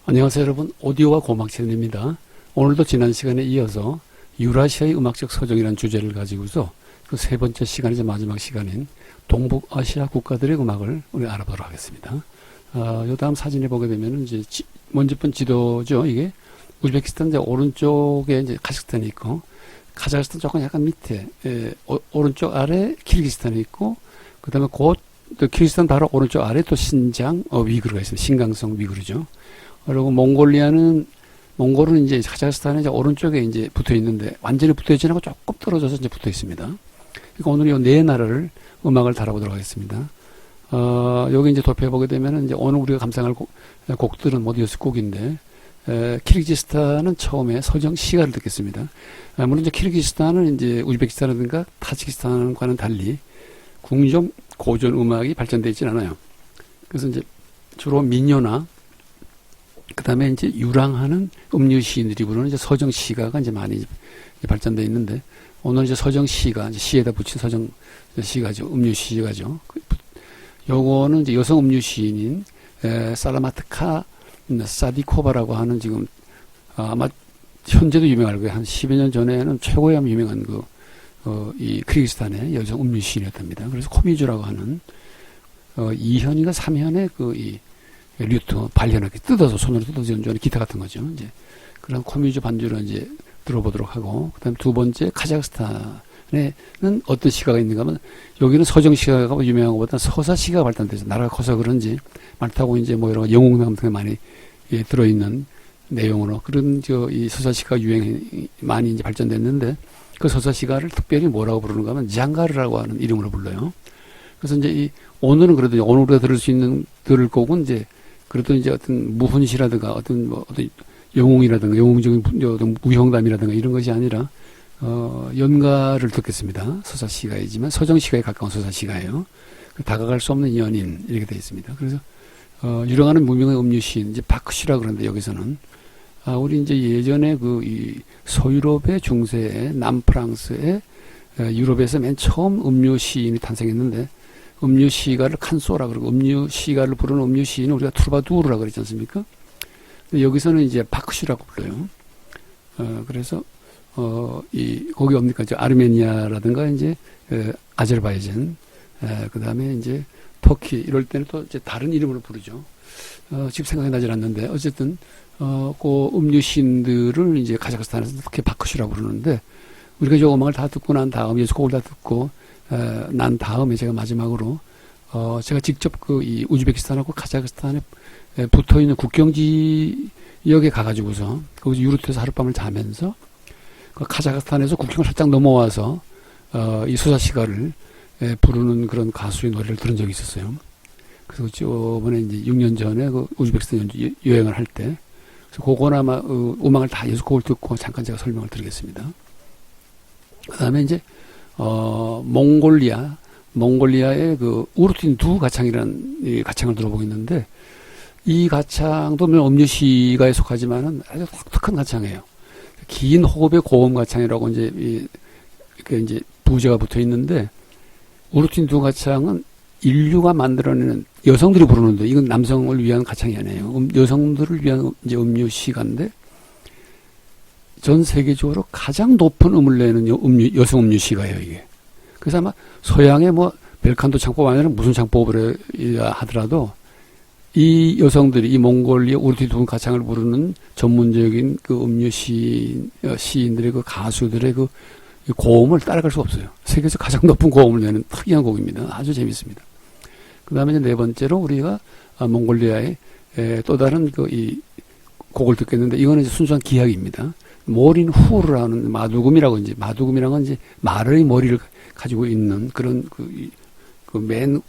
안녕하세요 여러분, 오디오와 고막 채널입니다. 오늘도 지난 시간에 이어서 유라시아의 음악적 서정이라는 주제를 가지고서 그 세 번째 시간이자 마지막 시간인 동북아시아 국가들의 음악을 우리 알아보도록 하겠습니다. 요 다음 사진에 보게 되면은 이제 먼저 본 지도죠. 이게 우즈베키스탄 이제 오른쪽에 이제 카자흐스탄이 있고, 카자흐스탄 조금 약간 밑에 오른쪽 아래 키르기스탄이 있고, 그 다음에 곧 키르기스탄 바로 오른쪽 아래 또 신장 위구르가 있습니다. 신강성 위구르죠. 그리고 몽골은 이제 카자흐스탄에 이제 오른쪽에 이제 붙어 있는데 완전히 붙어 있지 않고 조금 떨어져서 이제 붙어 있습니다. 그러니까 오늘 이 네 나라를 음악을 다뤄보도록 하겠습니다. 여기 이제 도표해 보게 되면은 이제 오늘 우리가 감상할 곡들은 모두 6곡인데, 키르기스탄은 처음에 서정 시가를 듣겠습니다. 물론 이제 키르기스탄은 이제 우즈베키스탄이라든가 타지키스탄과는 달리 궁정 고전 음악이 발전되어 있진 않아요. 그래서 이제 주로 민요나 그 다음에 이제 유랑하는 음유 시인들이 부르는 이제 서정 시가가 이제 많이 발전되어 있는데, 오늘 이제 서정 시가, 이제 시에다 붙인 서정 시가죠. 음유 시가죠. 요거는 이제 여성 음유 시인인 살라마트카 사디코바라고 하는, 지금 아마 현재도 유명할 거예요. 한 10여 년 전에는 최고의 유명한 이 키르기스탄의 여성 음유 시인이었답니다. 그래서 코미주라고 하는 2현인가 3현의 이 류트, 발현하게 뜯어서 손으로 뜯어서 연주하는 기타 같은 거죠. 이제 그런 코미주 반주를 이제 들어보도록 하고, 그다음 두 번째 카자흐스탄에는 어떤 시가가 있는가 하면, 여기는 서정 시가가 유명한 것보다 서사 시가가 발달돼서 나라가 커서 그런지 많다고 이제 뭐 여러 영웅담 같은 게 많이 들어있는 내용으로 그런 이 서사 시가 유행이 많이 이제 발전됐는데, 그 서사 시가를 특별히 뭐라고 부르는가 하면 장가르라고 하는 이름으로 불러요. 그래서 이제 오늘은 그래도 오늘 우리가 들을 곡은 이제 그래도 이제 어떤 무훈시라든가 어떤 영웅이라든가 영웅적인 어떤 무형담이라든가 이런 것이 아니라 연가를 듣겠습니다. 서사시가이지만 서정시가에 가까운 서사시가예요. 다가갈 수 없는 연인 이렇게 되어 있습니다. 그래서 유명한 무명의 음유시인 이제 바크시라 그러는데, 여기서는 우리 이제 예전에 이 서유럽의 중세에 남프랑스의 유럽에서 맨 처음 음유 시인이 탄생했는데, 음유 시가를 칸소라 그러고 음유 시가를 부르는 음유 시인은 우리가 투르바두르라 그랬지 않습니까? 근데 여기서는 이제 바크시라고 불러요. 그래서 거기 뭡니까? 아르메니아라든가 이제 아제르바이잔, 그다음에 이제 터키 이럴 때는 또 이제 다른 이름으로 부르죠. 지금 생각이 나질 않는데, 어쨌든 그 음유 시인들을 이제 카자흐스탄에서 특히 바크시라고 부르는데, 우리가 저 음악을 다 듣고 난 다음에, 곡을 다 듣고 난 다음에 제가 마지막으로 제가 직접 이 우즈베키스탄하고 카자흐스탄에 붙어 있는 국경 지역에 가가지고서 거기서 유르트에서 하룻밤을 자면서 그 카자흐스탄에서 국경을 살짝 넘어와서 이 서사시가를 부르는 그런 가수의 노래를 들은 적이 있었어요. 그래서 저번에 이제 6년 전에 그 우즈베키스탄 여행을 할 때, 그래서 그건 아마 음악을 다 6곡을 듣고 잠깐 제가 설명을 드리겠습니다. 그 다음에 이제 몽골리아의 그 우르틴 두 가창이라는 이 가창을 들어보겠는데, 이 가창도 물론 음유시가에 속하지만은 아주 독특한 가창이에요. 긴 호흡의 고음 가창이라고 이제 이제 부제가 붙어 있는데, 우르틴 두 가창은 인류가 만들어내는, 여성들이 부르는데 이건 남성을 위한 가창이 아니에요. 여성들을 위한 이제 음유시가인데, 전 세계적으로 가장 높은 음을 내는 여성 음유시가예요, 이게. 그래서 아마 서양의 뭐 벨칸도 창법 아니라 무슨 창법을 하더라도 이 여성들이 이 몽골리아 우르틴 두 가창을 부르는 전문적인 그 시인들의 그 가수들의 그 고음을 따라갈 수 없어요. 세계에서 가장 높은 고음을 내는 특이한 곡입니다. 아주 재밌습니다. 그 다음에 이제 네 번째로 우리가 몽골리아의 또 다른 이 곡을 듣겠는데, 이거는 이제 순수한 기악입니다. 모린 후르라는 마두금이라고, 이제 마두금이라는 건 이제 말의 머리를 가지고 있는 그런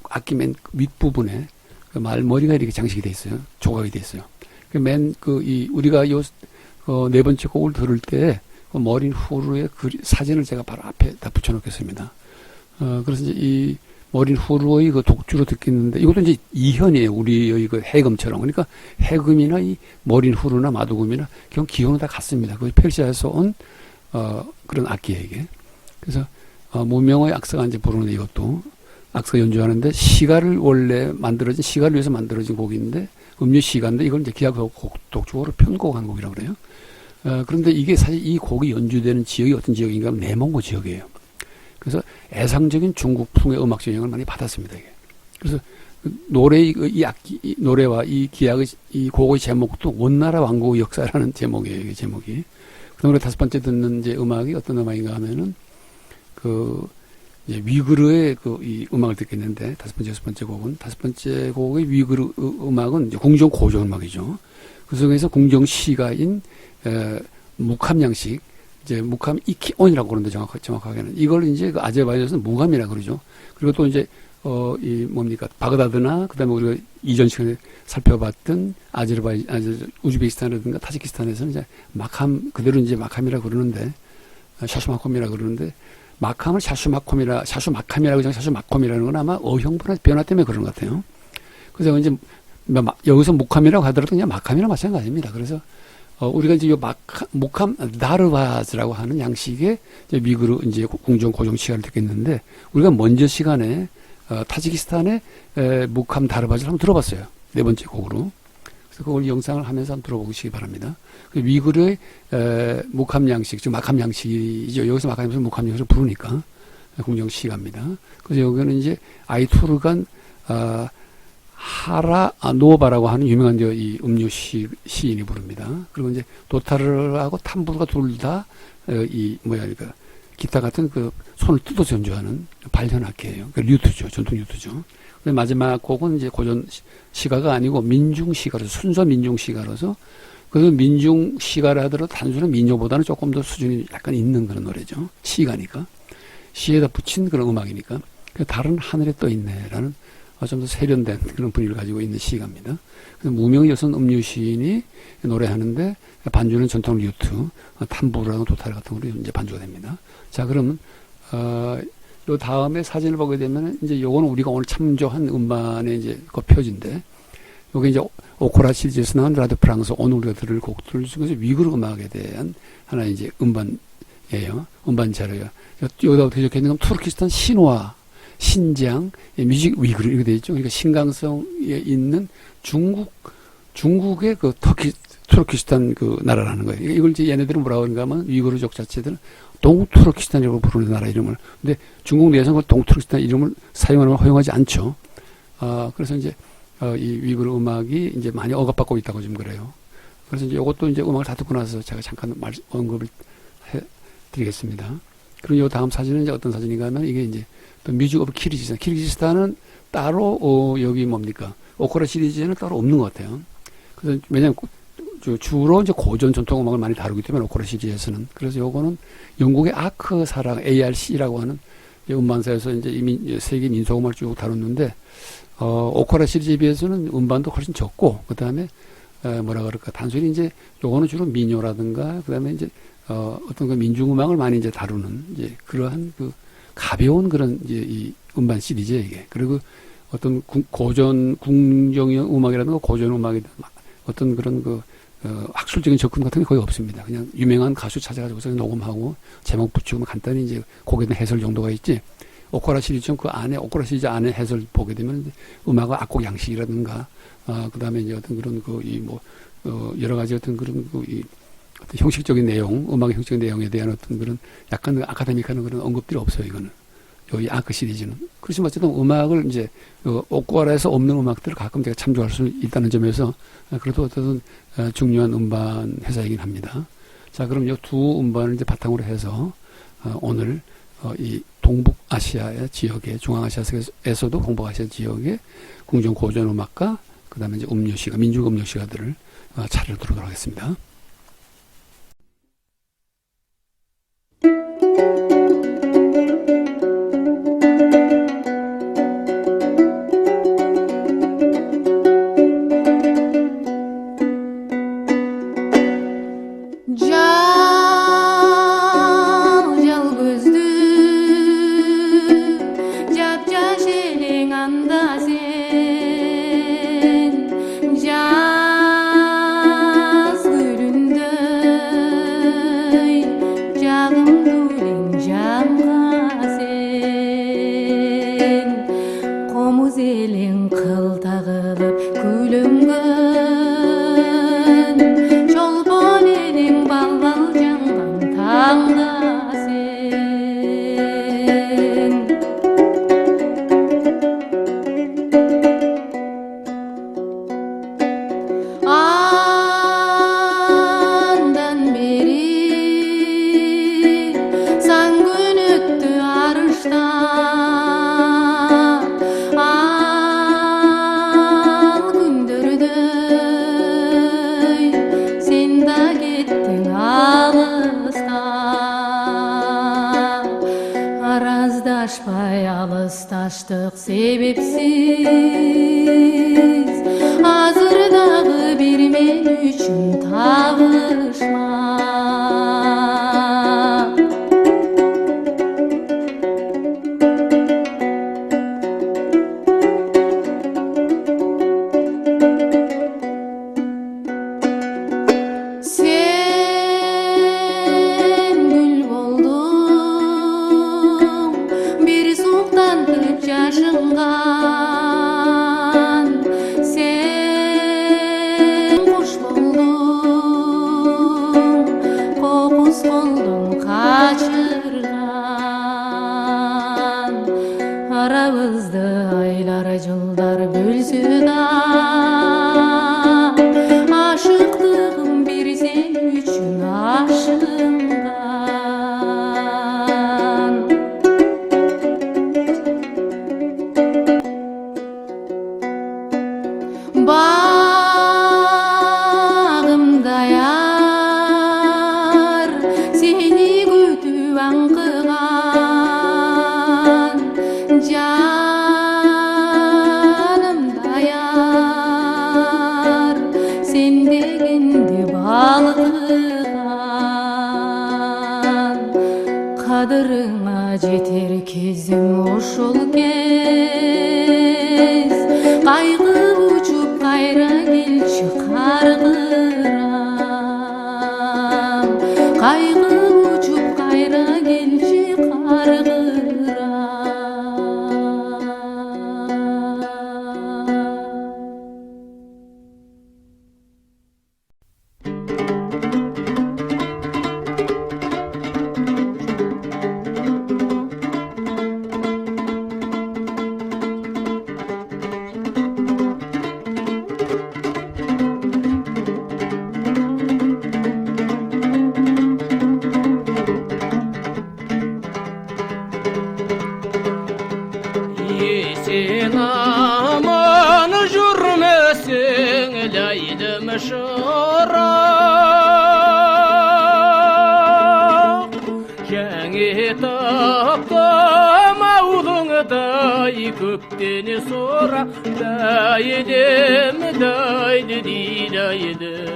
악기 맨 윗부분에 그 말머리가 이렇게 장식이 돼 있어요. 조각이 돼 있어요. 우리가 네 번째 곡을 들을 때 그 모린 후르의 사진을 제가 바로 앞에 다 붙여놓겠습니다. 그래서 이제 이 모린 후르의 그 독주로 듣겠는데, 이것도 이제 이현이에요. 우리의 그 해금처럼. 그러니까 해금이나 이 모린 후르나 마두금이나 기호는 다 같습니다. 그 페르시아에서 온 그런 악기예요, 이게. 그래서 무명의 악사가 이제 부르는데, 이것도 악사 연주하는데, 시가를 위해서 만들어진 곡인데, 음료 시가인데 이걸 이제 기악 독주어로 편곡한 곡이라고 그래요. 그런데 이게 사실 이 곡이 연주되는 지역이 어떤 지역인가 하면 내몽고 지역이에요. 그래서 애상적인 중국풍의 음악 영향을 많이 받았습니다. 이게. 그래서 노래와 이 기악의 이 곡의 제목도 원나라 왕국의 역사라는 제목이에요. 이 제목이. 그다음에 다섯 번째 듣는 이제 음악이 어떤 음악인가 하면은 이제 위그르의 이 음악을 듣겠는데 다섯 번째 곡의 위그르 음악은 이제 궁정 고조 음악이죠. 그 속에서 궁정 시가인 묵함양식 이제 묵함 이키온이라고 그러는데 정확하게는 이걸 이제 그 아제르바이잔에서는 무감이라 그러죠. 그리고 또 이제 바그다드나 그다음에 우리가 이전 시간에 살펴봤던 우즈베키스탄이라든가 타지키스탄에서는 이제 마캄 그대로 이제 마캄이라 그러는데 샤슈마콤이라 그러는데 마캄을 샤슈마캄이라고 샤슈마콤이라는 건 아마 어형 변화 때문에 그런 것 같아요. 그래서 이제 여기서 묵함이라고 하더라도 그냥 마캄이랑 마찬가지입니다. 그래서 우리가 이제 묵함 다르바즈라고 하는 양식의 이제 미그르 이제 궁정 고정 시간을 듣겠는데 우리가 먼저 시간에 타지키스탄의 묵함 다르바즈를 한번 들어봤어요. 네 번째 곡으로. 그래서 그걸 영상을 하면서 한번 들어보시기 바랍니다. 미그르의 묵함 양식, 즉 마캄 양식이죠. 여기서 마캄 양식을 묵함 양식을 부르니까 궁정 시가입니다. 그래서 여기는 이제 아이투르간 노바라고 하는 유명한 이 음료 시인이 부릅니다. 그리고 이제 도타르하고 탐부르가 둘 다 기타 같은 손을 뜯어서 연주하는 발현악기예요. 류트죠. 전통 류트죠. 근데 마지막 곡은 이제 고전 시가가 아니고 민중 시가로서 순서 민중 시가로서 그래서 민중 시가라 하더라도 단순한 민요보다는 조금 더 수준이 약간 있는 그런 노래죠. 시가니까 시에다 붙인 그런 음악이니까 다른 하늘에 떠 있네라는 좀 더 세련된 그런 분위기를 가지고 있는 시가입니다. 무명의 여성 음료 시인이 노래하는데 반주는 전통 류트, 탐부르라는 도타르 같은 걸로 이제 반주가 됩니다. 자, 그러면 요 다음에 사진을 보게 되면 이제 요거는 우리가 오늘 참조한 음반의 이제 그 표지인데 요게 이제 오코라 시리즈에서 나온 라드 프랑스 오늘 우리가 들을 곡들 중에서 위그르 음악에 대한 하나 이제 음반이에요. 음반 자료야. 여기다 되어 있는 건 투르키스탄 신화 신장, 뮤직 위그르 이렇게 되어 있죠. 그러니까 신강성에 있는 중국의 투르키스탄 나라라는 거예요. 이걸 이제 얘네들은 뭐라고 하는가 하면 위그르족 자체들은 동투르키스탄이라고 부르는 나라 이름을. 근데 중국 내에서는 동투르키스탄 이름을 사용하는 걸 허용하지 않죠. 그래서 이제 이 위그르 음악이 이제 많이 억압받고 있다고 좀 그래요. 그래서 이제 이것도 이제 음악을 다 듣고 나서 제가 잠깐 언급을 해드리겠습니다. 그리고 이 다음 사진은 이제 어떤 사진인가 하면 이게 이제 또 뮤직 오브 키르기스탄. 키르기스탄은 따로 여기 오코라 시리즈에는 따로 없는 것 같아요. 그래서 왜냐하면 주로 이제 고전 전통 음악을 많이 다루기 때문에 오코라 시리즈에서는 그래서 요거는 영국의 아크 사랑 ARC라고 하는 음반사에서 이제 세계 민속 음악을 쭉 다뤘는데 오코라 시리즈에 비해서는 음반도 훨씬 적고 그다음에 뭐라 그럴까 단순히 이제 요거는 주로 민요라든가 그다음에 이제 어떤 민중 음악을 많이 이제 다루는 이제 그러한 가벼운 그런 이제 이 음반 시리즈에 이게 그리고 어떤 고전 궁정형 음악이라든가 고전 음악이든 어떤 그런 학술적인 접근 같은 게 거의 없습니다. 그냥 유명한 가수 찾아가지고서 녹음하고 제목 붙이고 간단히 이제 곡에 대한 해설 정도가 있지. 오코라 시리즈 오코라 시리즈 안에 해설 보게 되면 음악의 악곡 양식이라든가 그다음에 이제 어떤 그런 여러 가지 어떤 그런 어떤 형식적인 내용, 음악의 형식적인 내용에 대한 어떤 그런 약간 아카데믹한 그런 언급들이 없어요, 이거는. 여기 아크 시리즈는. 그렇지만 어쨌든 음악을 이제, 오코라에서 없는 음악들을 가끔 제가 참조할 수 있다는 점에서, 그래도 어떤 중요한 음반 회사이긴 합니다. 자, 그럼 이 두 음반을 이제 바탕으로 해서, 오늘, 이 동북아시아의 지역에, 중앙아시아에서도 동북아시아 지역의 궁정 고전 음악과, 그 다음에 이제 음료시가, 민족 음료시가들을 차례로 들어보도록 하겠습니다. Jazz Асташтық себепсіз азырдағы бір мен үшін табышма. Sen gül boldun bir suqtantып жашынған, sen құш болдың қоқыс қолдың қашырған. Арабызды айлар жылдар бөлсе да, ашықтығым бір сен үшін ашынған. Bağımda yar seni күтүп аңқыған, жанымда яр сен дегенде балқыған. Қадырыңа жетер кезім ошол кез, қайғы учуп қайра келші қарғырам. Қайғы учуп қайра келші қарғырам. Сен аман жүрмесең ләйлім шырақ, жаңе таптым аулыңдай көптен сұрақ. Дайдым, дайды дидайдым,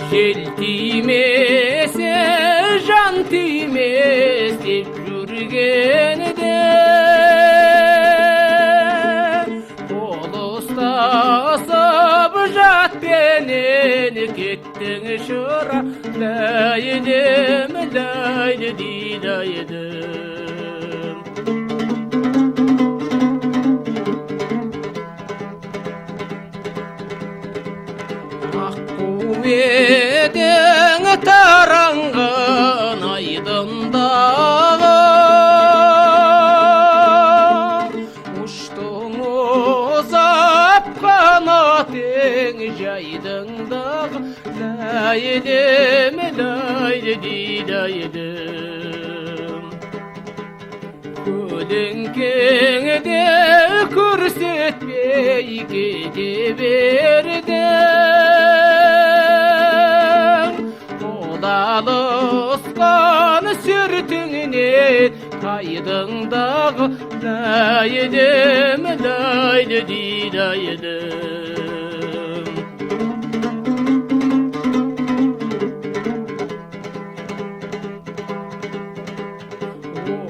жел тимесе жан тимес деп жүргенде, қол ұстасып жатпенен кеттің шырақ. Дайдым, дайды дидайдым, аққуеден таранған айдындағы ұштың ұзап қанатың жайдыңдағы. Дайдым, дайды дидайдым, көлеңкеңде көрсетпей кете бердің. Қол алысқан сүртіңнен қайдыңдағы. Дайдым, дайды дидайдым,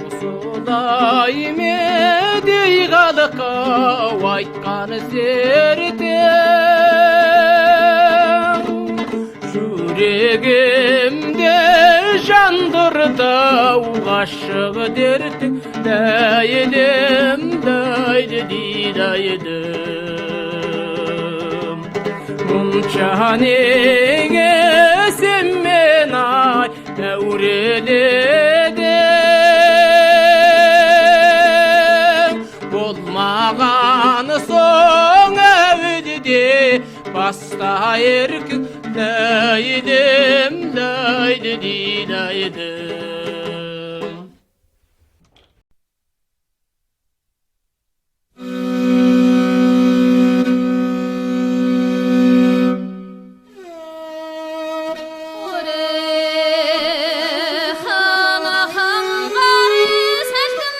осылай медей қалқау айтқан сертең, жүрегімде жандырдау ғашық дертің. Дайдым, дайды дидайдым, мұнша неге сен мен ай әуреледің. Болмаған соң әуелде баста еркін. Дайдым, дайды дидайдым, Ore, hana hangar seçtim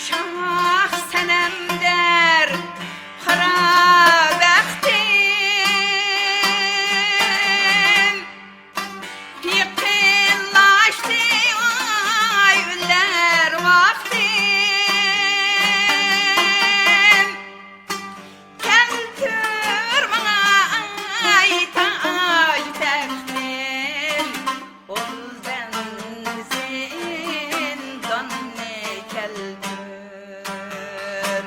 Şah senemder hara vaktim yakınlaştı ay üller vaktim keltür bana ay tac tektim ol benzin donne keltür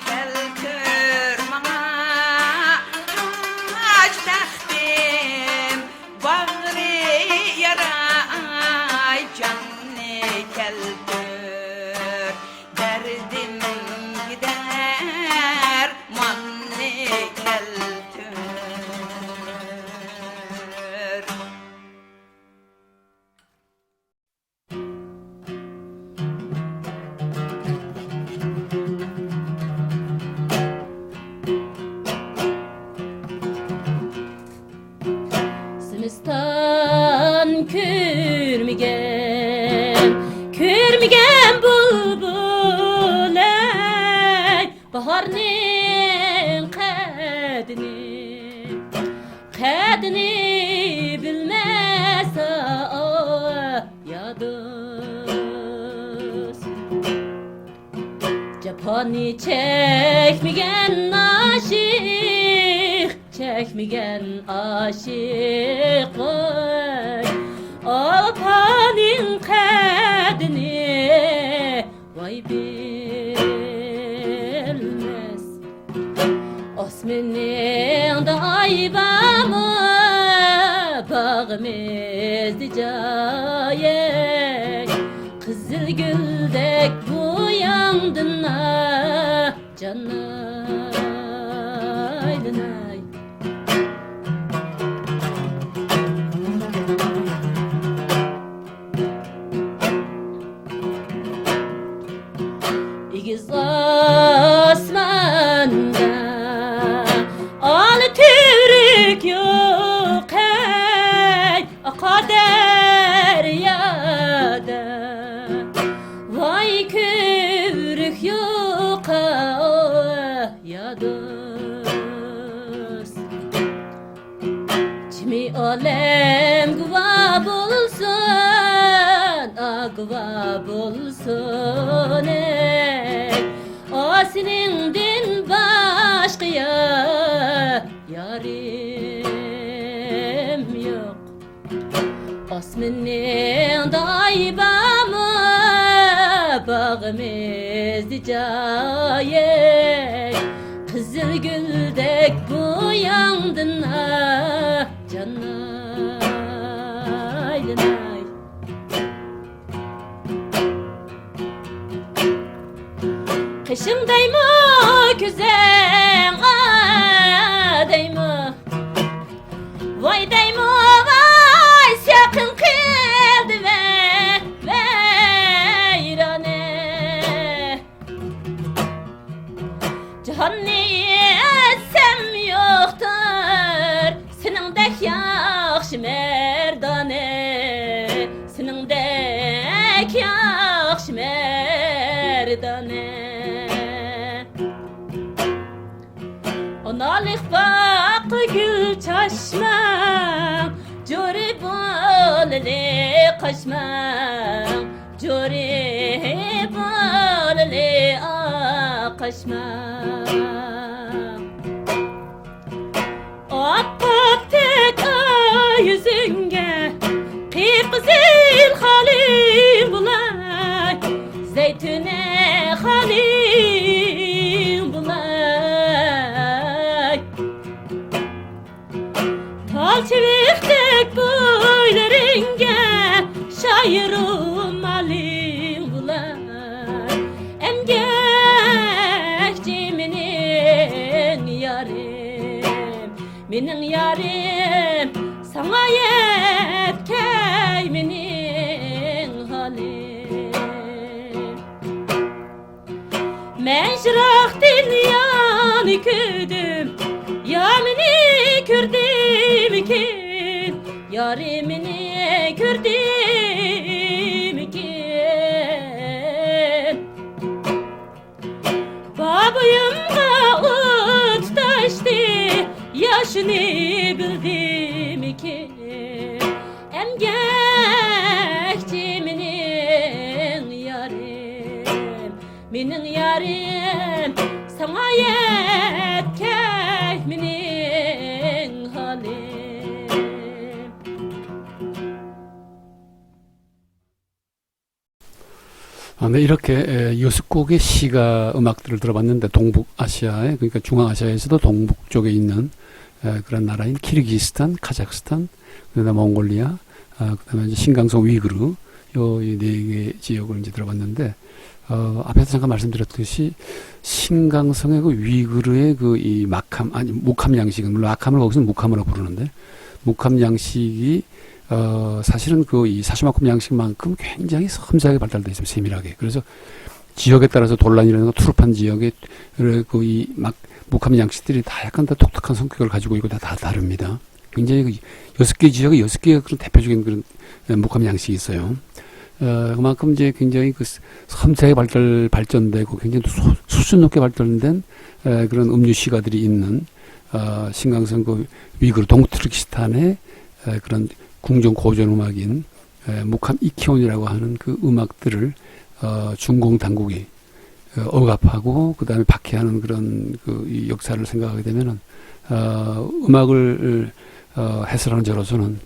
keltür bana tac tektim bağrı yaray canne keltür derdim gider manne keltür Zimistan kürmigen bulbulay baharning qadini bilmasa ya do'st Japoni çekmegen aşık oy Alpanin kadini vay bilmez Osman'ın da aybamı bağımızdı cayek Kızıl güldek bu yandına canaydın ay İgiz osmanda al Türk yok ey kader yada Vay küvrük yok ya dost Cimi alem guva bulsun ey O senin din başka yarim yok Osman'ın daybamı bağımızdı cayek Kızıl güldek bu yandına canaydın ay Kışımdayım güzel adayım Vay dayım vay sakın kıldı ve irane Cehanniyetsem yoktur Senin dek yakşı merdane Senin dek yakşı merdane Onalık bak gül çeşmem Curi bolli kaşmem Curi bolli kaşmem Akkap tek yüzünge Kıpkızıl halim bulay Zeytüne halim bulay Tal çeviktek boylarınge Şairum halim bulay Emgekçi minin yarim Minin yarim sana yetkey minin halim Men Hicraktin yani küdüm Yamini kürdüm ki Yarimini kürdüm ki Babuyumga ut taştı Yaşını bildim ki Emgekçiminin yarim Minin yarim Sana yetkek minin halim 네, 이렇게 6곡의 시가 음악들을 들어봤는데 동북아시아에 그러니까 중앙아시아에서도 동북 쪽에 있는 그런 나라인 키르기스탄, 카자흐스탄, 그다음에 몽골리아, 그다음에 이제 신강성 위그르 이 네 개 지역을 이제 들어봤는데 앞에서 잠깐 말씀드렸듯이 신강성의 그 위그르의 그 이 묵함 양식은 물론 악함을 거기서는 묵함이라고 부르는데 묵함 양식이 사실은 그 이 사시마쿰 양식만큼 굉장히 섬세하게 발달되어 있습니다. 세밀하게. 그래서 지역에 따라서 돈란이라는 투르판 지역의 그 이 묵함 양식들이 다 약간 다 독특한 성격을 가지고 있고 다 다릅니다. 굉장히 그 6개 지역에 6개의 그런 대표적인 그런 묵함 양식이 있어요. 그만큼 이제 굉장히 그 섬세하게 발전되고 굉장히 수준 높게 발전된 그런 음유 시가들이 있는 신강성 그 위그르 동투르키스탄의 그런 궁정 고전 음악인 묵함 이키온이라고 하는 그 음악들을 중공 당국이 억압하고 그 다음에 박해하는 그런 그 이 역사를 생각하게 되면은 음악을 해설하는 저로서는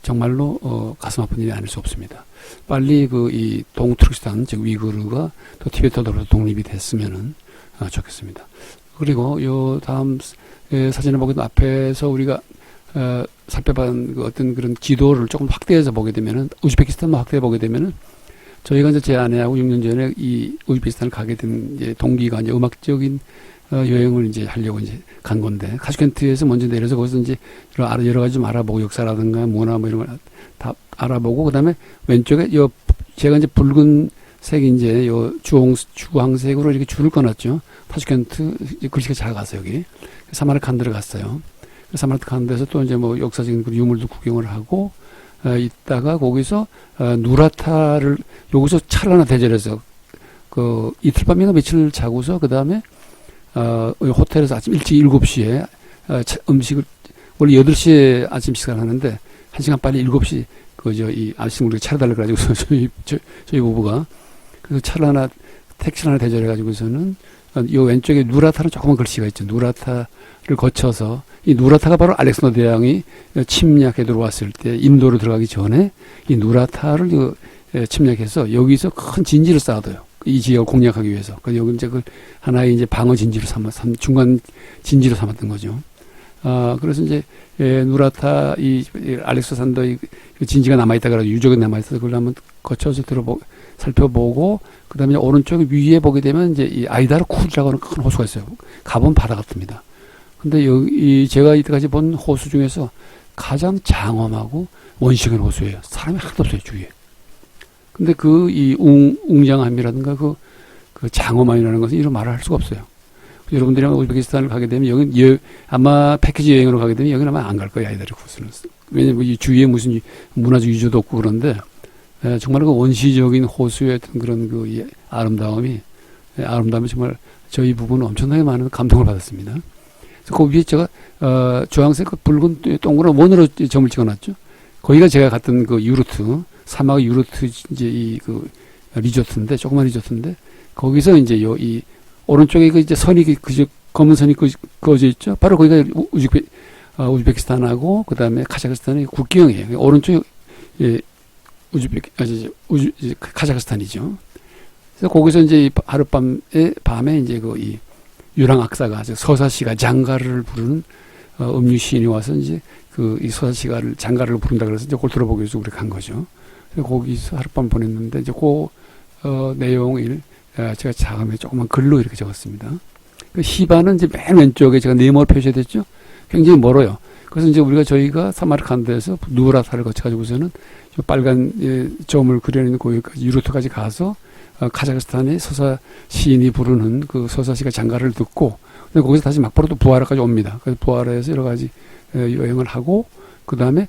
정말로 가슴 아픈 일이 아닐 수 없습니다. 빨리 그 이 동투르키스탄 즉 위구르가 또 티베트로부터 독립이 됐으면은 좋겠습니다. 그리고 요 다음 사진을 보게 되면 앞에서 우리가 살펴본 그 어떤 그런 지도를 조금 확대해서 보게 되면은 우즈베키스탄만 확대해 보게 되면은 저희가 이제 제 아내하고 6년 전에 이 우즈베키스탄을 가게 된 이제 동기가 이제 음악적인 여행을 이제 하려고 이제 간 건데 카슈켄트에서 먼저 내려서 거기서 이제 여러 가지 좀 알아보고 역사라든가 문화 뭐 이런 걸 다 알아보고 그다음에 왼쪽에 제가 이제 붉은색 이제 주황색으로 이렇게 줄을 꺼놨죠. 타슈켄트 글씨가 작아서 여기 사마르칸드를 갔어요. 사마르칸드에서 또 이제 뭐 역사적인 그 유물도 구경을 하고 있다가 거기서 누라타를 여기서 차를 하나 대절해서 그 이틀 밤인가 며칠 자고서 그 다음에 호텔에서 아침 일찍 7시에 음식을 원래 8시에 아침 식사를 하는데 1시간 빨리 7시 이 아침 우리가 차를 달라 가지고서 저희 부부가 그래서 차를 하나 택시를 하나 대절해 가지고서는 이 왼쪽에 누라타는 조그만 글씨가 있죠. 누라타를 거쳐서 이 누라타가 바로 알렉산더 대왕이 침략해 들어왔을 때 인도로 들어가기 전에 이 누라타를 침략해서 여기서 큰 진지를 쌓아둬요. 이 지역을 공략하기 위해서. 그래서 여기 이제 그 하나의 이제 방어 진지로 중간 진지로 삼았던 거죠. 그래서 이제 누라타 이 알렉산더 이 진지가 남아있다 그래서 유적이 남아있어서 그걸 한번 거쳐서 살펴보고 그다음에 오른쪽 위에 보게 되면 이제 이 아이다르 쿨이라고 하는 큰 호수가 있어요. 가보면 바다 같습니다. 근데 여기 제가 이때까지 본 호수 중에서 가장 장엄하고 원시적인 호수예요. 사람이 하나도 없어요, 주위에. 근데 이 웅장함이라든가 그 장엄함이라는 것은 이런 말을 할 수가 없어요. 여러분들이 아마 우즈베키스탄을 가게 되면 여기 아마 패키지 여행으로 가게 되면 여기는 아마 안 갈 거예요, 아이다르 호수는. 왜냐면 이 주위에 무슨 문화적 유저도 없고 그런데 정말 그 원시적인 호수의 어떤 그런 이 아름다움이 정말 저희 부부는 엄청나게 많은 감동을 받았습니다. 그래서 그 위에 제가 주황색 그 붉은 동그란 원으로 점을 찍어놨죠. 거기가 제가 갔던 그 유르트 사막 유르트 이제 리조트인데 조그만 리조트인데 거기서 이제 이 오른쪽에 이제 선이 검은 선이 그어져 있죠. 바로 거기가 우즈베키스탄하고 그다음에 카자흐스탄의 국경이에요. 오른쪽에 카자흐스탄이죠. 그래서 거기서 이제 밤에 이제 이 유랑 악사가 서사시가 장가를 부르는 음유 시인이 와서 이제 이 서사시가를 장가를 부른다 그래서 이제 그걸 들어보기 위해서 우리 간 거죠. 그래서 거기서 하룻밤 보냈는데 이제 내용을 제가 자음에 조그만 글로 이렇게 적었습니다. 그 시바는 이제 맨 왼쪽에 제가 네모로 표시됐죠. 굉장히 멀어요. 그래서 이제 저희가 사마르칸드에서 누라타를 거쳐가지고서는 빨간 점을 그려있는 거기까지 유르트까지 가서 카자흐스탄의 서사 시인이 부르는 그 서사시가 장가를 듣고 근데 거기서 다시 막바로 또 부하라까지 옵니다. 그래서 부하라에서 여러 가지 여행을 하고 그 다음에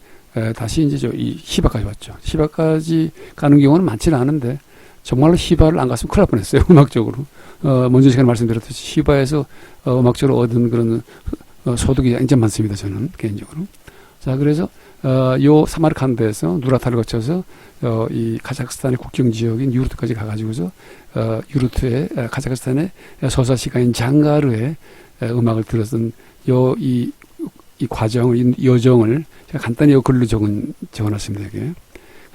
다시 이제 이 히바까지 왔죠. 히바까지 가는 경우는 많지는 않은데 정말로 히바를 안 갔으면 큰일 날 뻔했어요. 음악적으로. 먼저 시간에 말씀드렸듯이 히바에서 음악적으로 얻은 그런 소득이 굉장히 많습니다. 저는 개인적으로. 자, 그래서 요 사마르칸드에서 누라타를 거쳐서 이 카자흐스탄의 국경 지역인 유르트까지 가가지고서 유르트의 카자흐스탄의 서사시가인 장가르의 음악을 들었던 이 과정을, 이 여정을 제가 간단히 글로 적어놨습니다. 이게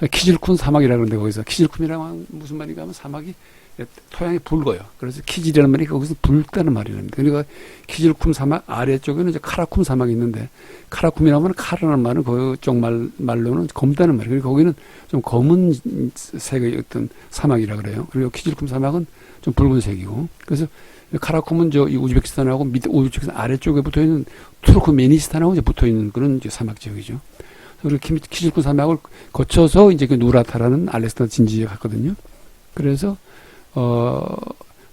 키질쿤 사막이라고 그러는데 거기서 키질쿤이라고 하면 무슨 말인가 하면 사막이 토양이 붉어요. 그래서 키질이라는 말이 거기서 붉다는 말이랍니다. 그러니까 키질쿰 사막 아래쪽에는 이제 카라쿰 사막이 있는데 카라쿰이라면 카라는 말은 그쪽 말로는 검다는 말이에요. 그리고 거기는 좀 검은 색의 어떤 사막이라 그래요. 그리고 키질쿰 사막은 좀 붉은색이고 그래서 카라쿰은 이 우즈베키스탄하고 우즈베키스탄 아래쪽에 붙어 있는 투르크메니스탄하고 이제 붙어 있는 그런 이제 사막 지역이죠. 그리고 키질쿰 사막을 거쳐서 이제 그 누라타라는 알렉산더 진지에 갔거든요. 그래서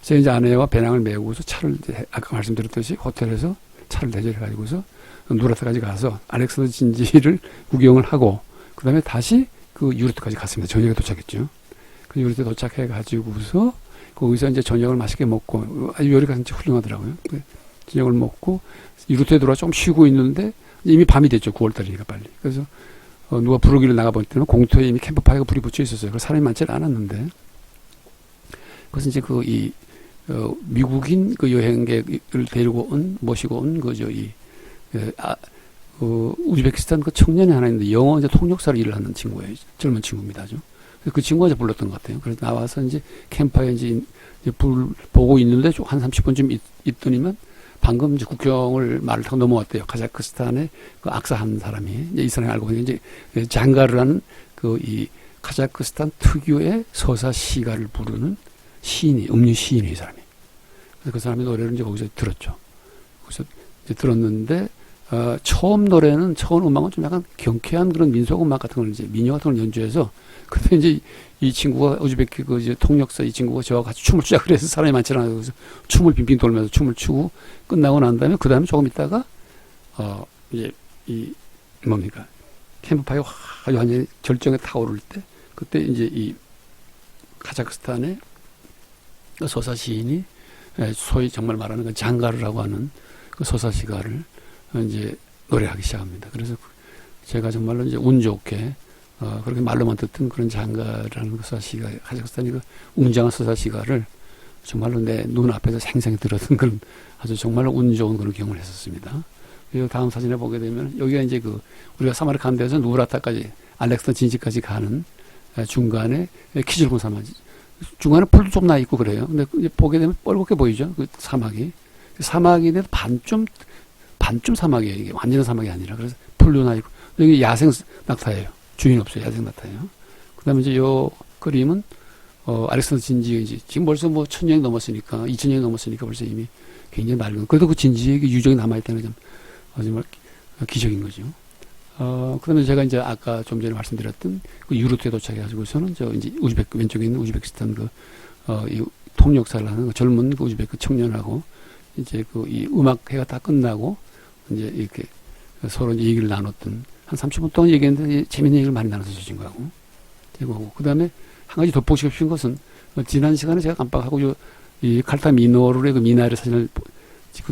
제 이제 아내와 배낭을 메고서 차를 이제 아까 말씀드렸듯이 호텔에서 차를 대절해 가지고서 누라타까지 가서 알렉산더 진지를 구경을 하고 그 다음에 다시 그 유르트까지 갔습니다. 저녁에 도착했죠. 그 유르트 도착해 가지고서 거기서 이제 저녁을 맛있게 먹고 아주 요리가 진짜 훌륭하더라고요. 저녁을 먹고 유르트에 들어와 좀 쉬고 있는데 이미 밤이 됐죠. 9월달이니까 빨리. 그래서 누가 부르기를 나가볼 때는 공터에 이미 캠프파이어가 불이 붙여 있었어요. 그래서 사람이 많지 않았는데 그것은 이제 미국인 그 여행객을 데리고 모시고 온 우즈베키스탄 그 청년이 하나 있는데 영어 이제 통역사로 일을 하는 친구예요. 젊은 친구입니다. 아주. 그 친구가 이제 불렀던 것 같아요. 그래서 나와서 이제 캠프에 이제 불 보고 있는데 한 30분쯤 있더니만 방금 이제 국경을 말을 타고 넘어왔대요. 카자흐스탄에 그 악사한 사람이 이 사람이 알고 보니 이제 장가르라는 이 카자흐스탄 특유의 서사 시가를 부르는 시인이 음유 시인이 이 사람이. 그래서 그 사람의 노래를 이제 거기서 들었죠. 거기서 이제 들었는데 처음 음악은 좀 약간 경쾌한 그런 민속 음악 같은 걸 이제 민요 같은 걸 연주해서 그때 이제 이 친구가 우즈베키 이제 통역사 이 친구가 저와 같이 춤을 추자 그래서 사람이 많지 않아서 그래서 춤을 빙빙 돌면서 춤을 추고 끝나고 난 다음에 그 다음에 조금 있다가 이제 뭡니까 캠프파이어 완전히 절정에 타오를 때 그때 이제 이 카자흐스탄의 서사 시인이 소위 정말 말하는 그 장가르라고 하는 그 서사 시가를 이제 노래하기 시작합니다. 그래서 제가 정말로 이제 운 좋게 그렇게 말로만 듣던 그런 장가라는 서사 시가 카자흐스탄이 그 웅장한 서사 시가를 정말로 내 눈앞에서 생생히 들었던 그런 아주 정말로 운 좋은 그런 경험을 했었습니다. 그리고 다음 사진에 보게 되면 여기가 이제 우리가 사마르칸드에서 누라타까지 알렉산더 진지까지 가는 중간에 키질군 사막 중간에 풀도 좀 나 있고 그래요. 근데 이제 보게 되면 뻘겋게 보이죠. 그 사막이. 사막인데 반쯤 사막이에요. 이게 완전한 사막이 아니라. 그래서 풀도 나 있고. 여기 야생 낙타예요. 주인 없어요. 야생 낙타예요. 그 다음에 이제 요 그림은, 알렉산더 진지가 이제 지금 벌써 1000년이 넘었으니까, 2000년이 넘었으니까 벌써 이미 굉장히 낡은. 그래도 그 진지의 유적이 남아있다는 게 정말 기적인 거죠. 그러면 제가 이제 아까 좀 전에 말씀드렸던 그 유르트에 도착해가지고서는 이제 왼쪽에 있는 우즈베키스탄 이 통역사를 하는 젊은 그 우즈베크 청년하고 이제 이 음악회가 다 끝나고 이제 이렇게 서로 이제 얘기를 나눴던 한 30분 동안 얘기했는데 재밌는 얘기를 많이 나눠서 주신 거하고 되고 그 다음에 한 가지 덧보시고 싶은 것은 지난 시간에 제가 깜빡하고 이 칼타 미노르의 그 미나레 사진을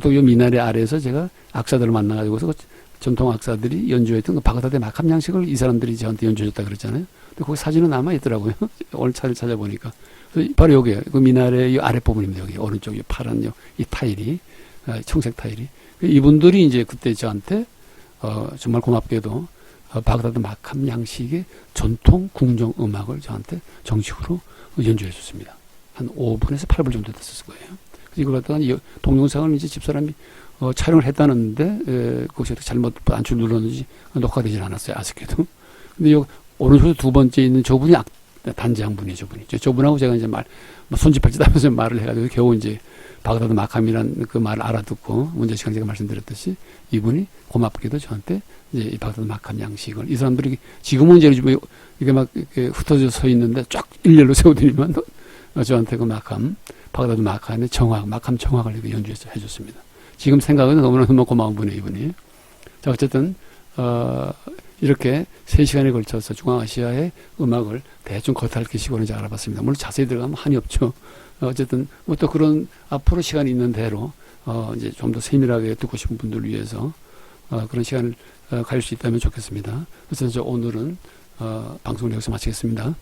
또 이 미나레 아래에서 제가 악사들을 만나가지고서 전통 악사들이 연주했던 그 바그다드 마캄 양식을 이 사람들이 저한테 연주해줬다 그랬잖아요. 근데 거기 사진은 남아있더라고요. 오늘 차를 찾아보니까. 바로 여기에요. 그 미나레의 아랫부분입니다. 여기 오른쪽 파란 이 타일이, 청색 타일이. 이분들이 이제 그때 저한테, 정말 고맙게도 바그다드 마캄 양식의 전통 궁정 음악을 저한테 정식으로 연주해 줬습니다. 한 5분에서 8분 정도 됐을 거예요. 이걸 갖다가 동영상을 이제 집사람이 촬영을 했다는데 그것이 어떻게 잘못 안출 눌렀는지 녹화되질 않았어요. 아쉽게도. 근데 오른쪽에 두 번째 있는 저분이 단장 분이에요. 저분하고 제가 이제 손짓발짓 하면서 말을 해가지고 겨우 이제 바그다드 마캄이라는 그 말을 알아듣고 문제 시간 제가 말씀드렸듯이 이분이 고맙게도 저한테 이제 이 바그다드 마캄 양식을 이 사람들이 지금은 이제 이게 막 이렇게 흩어져 서 있는데 쫙 일렬로 세우더니만 저한테 그 마캄, 바그다드 마캄의 마캄 정악을 이렇게 연주해서 해줬습니다. 지금 생각은 너무너무 고마운 분이에요, 이분이. 자, 어쨌든, 이렇게 3시간에 걸쳐서 중앙아시아의 음악을 대충 겉핥기식으로 이제 알아봤습니다. 물론 자세히 들어가면 한이 없죠. 어쨌든, 뭐 또 그런 앞으로 시간이 있는 대로, 이제 좀 더 세밀하게 듣고 싶은 분들을 위해서, 그런 시간을 가질 수 있다면 좋겠습니다. 그래서 오늘은, 방송을 여기서 마치겠습니다.